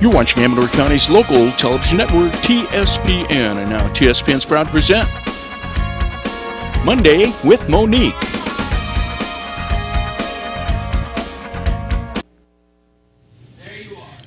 You're watching Amador County's local television network, TSPN. And now TSPN's proud to present Monday with Monique.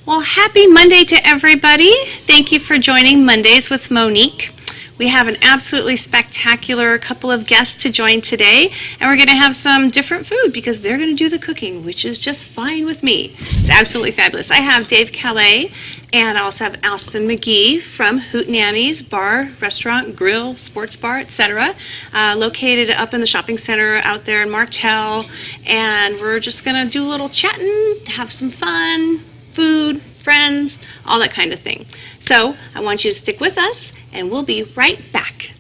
Well, happy Monday to everybody. Thank you for joining Mondays with Monique. We have an absolutely spectacular couple of guests to join today, and we're going to have some different food because they're going to do the cooking, which is just fine with me. It's absolutely fabulous. I have Dave Calais, and I also have Austin McGee from Hoot N Annie's bar, restaurant, grill, sports bar, etc., located up in the shopping center out there in Martell, and we're just going to do a little chatting, have some fun, food, friends, all that kind of thing. So I want you to stick with us, and we'll be right back.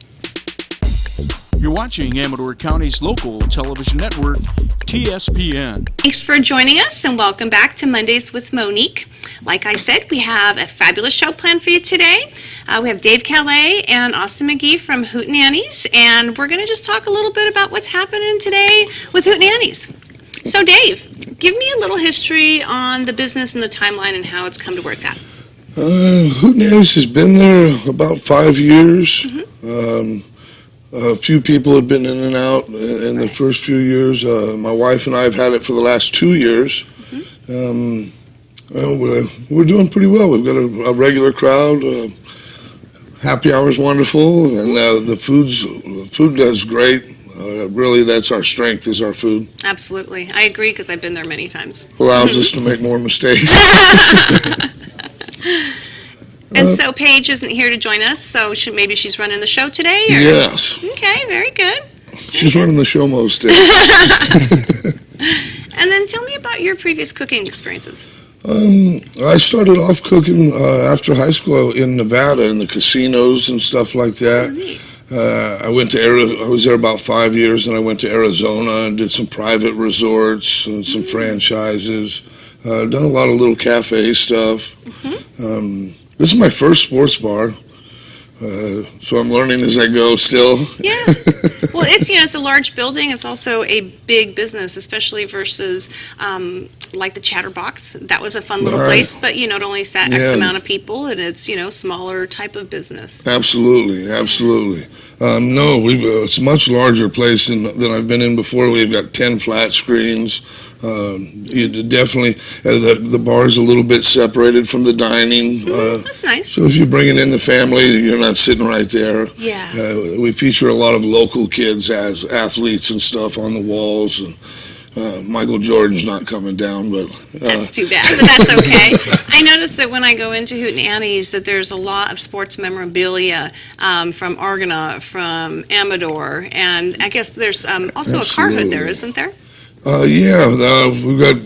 You're watching Amador County's local television network, TSPN. Thanks for joining us, and welcome back to Mondays with Monique. Like I said, we have a fabulous show planned for you today. We have Dave Calais and Austin McGee from Hoot N Annie's, and we're going to just talk a little bit about what's happening today with Hoot N Annie's. So Dave, give me a little history on the business and the timeline and how it's come to where it's at. Hoot N Annie's has been there about 5 years. A few people have been in and out in the first few years. My wife and I have had it for the last 2 years. We're doing pretty well. We've got a regular crowd. Happy hour's wonderful, and the food does great. Really, that's our strength, is our food. Absolutely. I agree, because I've been there many times. Allows us to make more mistakes. And so Paige isn't here to join us, so maybe she's running the show today? Or? Yes. Okay, very good. She's running the show most days. And then tell me about your previous cooking experiences. I started off cooking after high school in Nevada in the casinos and stuff like that. Oh, neat. I was there about 5 years, and I went to Arizona and did some private resorts and some franchises. Done a lot of little cafe stuff. This is my first sports bar, so I'm learning as I go still. Yeah. Well, it's a large building. It's also a big business, especially versus like the Chatterbox. That was a fun little place, but it only sat X amount of people, and it's smaller type of business. Absolutely. No, it's a much larger place than I've been in before. We've got 10 flat screens. You definitely the bar's a little bit separated from the dining. That's nice. So if you're bringing in the family, you're not sitting right there. Yeah. We feature a lot of local kids as athletes and stuff on the walls, and Michael Jordan's not coming down, but that's too bad, but that's okay. I noticed that when I go into Hoot N Annie's that there's a lot of sports memorabilia from Argonaut, from Amador, and I guess there's also a car hood there, isn't there? We've got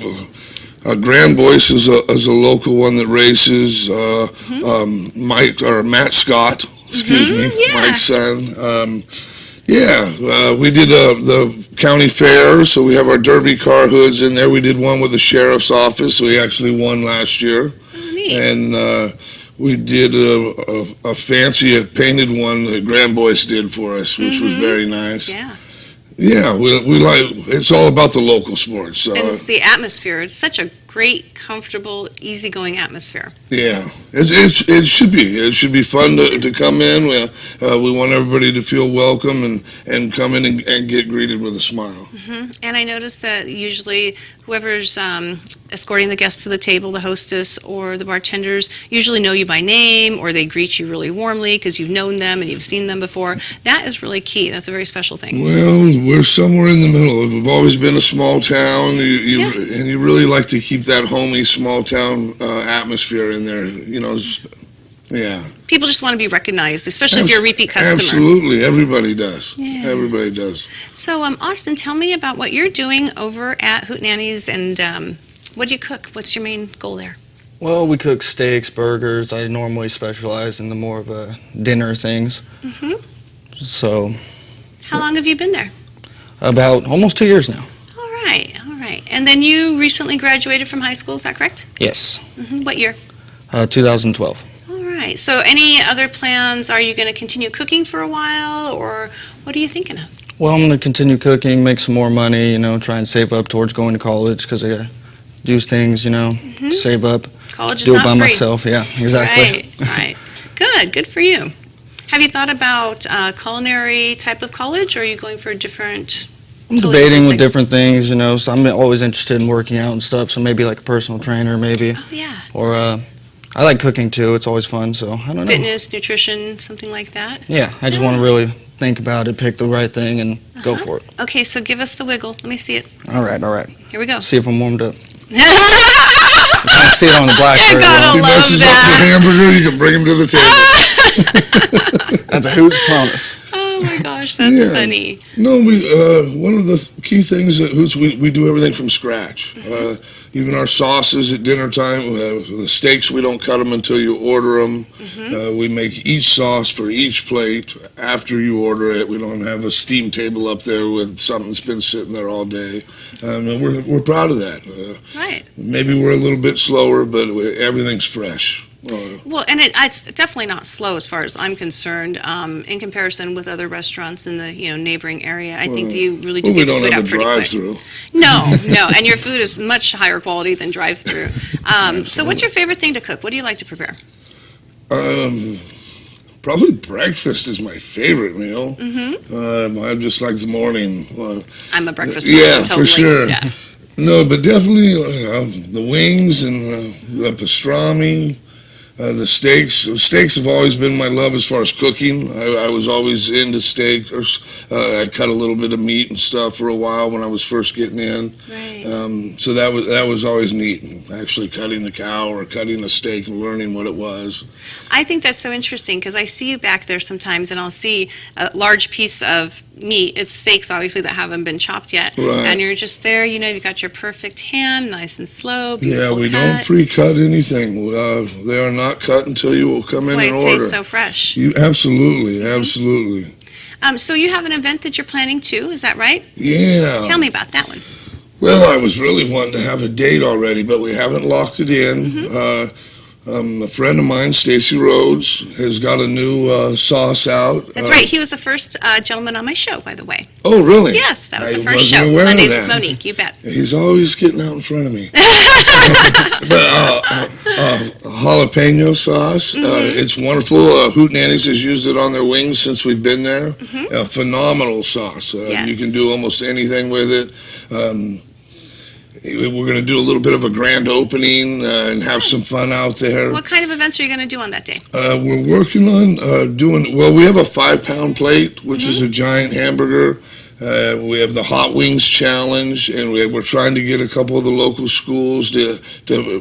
Grand Boyce is a local one that races. Matt Scott, Mike's son. We did the county fair, so we have our Derby car hoods in there. We did one with the sheriff's office. We actually won last year. Oh, neat. And we did a fancy painted one that Grand Boyce did for us, which was very nice. Yeah. Yeah, we like. It's all about the local sports. And it's the atmosphere. It's such a great, comfortable, easygoing atmosphere. Yeah, it should be. It should be fun to come in. We want everybody to feel welcome and come in and get greeted with a smile. And I noticed that usually whoever's escorting the guests to the table, the hostess or the bartenders, usually know you by name, or they greet you really warmly because you've known them and you've seen them before. That is really key. That's a very special thing. Well, we're somewhere in the middle. We've always been a small town, and you really like to keep that homey small town atmosphere in there. Yeah. People just want to be recognized, especially if you're a repeat customer. Absolutely, everybody does. Yeah. Everybody does. So, Austin, tell me about what you're doing over at Hoot N Annie's, and what do you cook? What's your main goal there? Well, we cook steaks, burgers. I normally specialize in the more of a dinner things. So. How long have you been there? About almost 2 years now. All right. And then you recently graduated from high school, is that correct? Yes. What year? 2012. All right. So any other plans? Are you going to continue cooking for a while, or what are you thinking of? Well, I'm going to continue cooking, make some more money, try and save up towards going to college, because I got to do things, save up. College is do it not by free. myself. Yeah, exactly. Right. Good for you. Have you thought about culinary type of college, or are you going for a different? I'm debating with different things, you know. So I'm always interested in working out and stuff. So maybe like a personal trainer, maybe. Oh yeah. Or I like cooking too. It's always fun. So I don't know. Fitness, nutrition, something like that. Yeah, I just want to really think about it, pick the right thing, and go for it. Okay, so give us the wiggle. Let me see it. All right. Here we go. See if I'm warmed up. You can't see it on the You Blackberry gotta If he one. love messes up that. the hamburger, you can bring him to the table. That's a Hoot promise. Oh my gosh, that's Yeah. funny. No, one of the key things at Hoots, we do everything from scratch. Even our sauces at dinner time, the steaks, we don't cut them until you order them. We make each sauce for each plate after you order it. We don't have a steam table up there with something that's been sitting there all day. And we're proud of that. Right. Maybe we're a little bit slower, but everything's fresh. Well, and it's definitely not slow as far as I'm concerned. In comparison with other restaurants in the neighboring area, I think that you really do Well, we get the don't food have out a pretty quick. drive-through. No, and your food is much higher quality than drive-through. So, what's your favorite thing to cook? What do you like to prepare? Probably breakfast is my favorite meal. I just like the morning. I'm a breakfast person. Yeah, Totally. for sure. Yeah. No, but definitely the wings and the pastrami, the steaks. Steaks have always been my love as far as cooking. I was always into steak. I cut a little bit of meat and stuff for a while when I was first getting in. Right. So that was always neat, actually cutting the cow or cutting a steak and learning what it was. I think that's so interesting because I see you back there sometimes, and I'll see a large piece of meat. It's steaks, obviously, that haven't been chopped yet, Right. and you're just there. You've got your perfect hand, nice and slow, Yeah, beautiful we cut. don't pre-cut anything. They are not cut until you will come That's in why and it order. tastes so fresh. Absolutely. So you have an event that you're planning too, is that right? Yeah. Tell me about that one. Well, I was really wanting to have a date already, but we haven't locked it in. A friend of mine, Stacy Rhodes, has got a new sauce out. That's right. He was the first gentleman on my show, by the way. Oh, really? Yes, that was I the first wasn't show. aware of Mondays that. with Monique, you bet. He's always getting out in front of me. But jalapeno sauce, it's wonderful. Hoot N Annie's has used it on their wings since we've been there. A phenomenal sauce. Yes. You can do almost anything with it. We're going to do a little bit of a grand opening and have some fun out there. What kind of events are you going to do on that day? We're working on we have a 5-pound plate, which is a giant hamburger. We have the Hot Wings Challenge, and we're trying to get a couple of the local schools to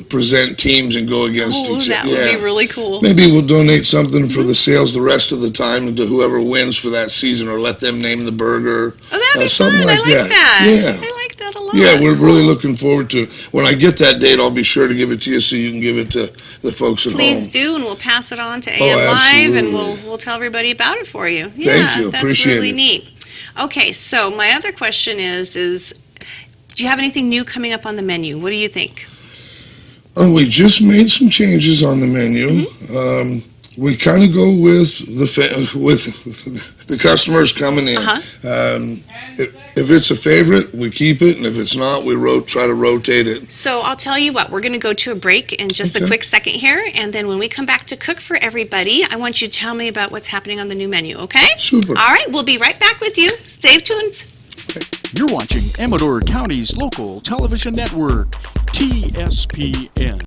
present teams and go against Oh, each that other. would be really cool. Maybe we'll donate something for the sales the rest of the time to whoever wins for that season, or let them name the burger. Oh, that'd be something fun. like I like that. Yeah. I like that a lot. Yeah, we're really looking forward to. When I get that date, I'll be sure to give it to you so you can give it to the folks at Please home. do, and we'll pass it on to AM Live, and we'll tell everybody about it for you. Thank you. That's Appreciate really it. neat. Okay, so my other question is do you have anything new coming up on the menu? What do you think? We just made some changes on the menu. We kind of go with the customers coming in. If it's a favorite, we keep it, and if it's not, we try to rotate it. So I'll tell you what, we're going to go to a break in just a Okay. quick second here, and then when we come back to cook for everybody, I want you to tell me about what's happening on the new menu, okay? Super. All right, we'll be right back with you. Stay tuned. You're watching Amador County's local television network, TSPN.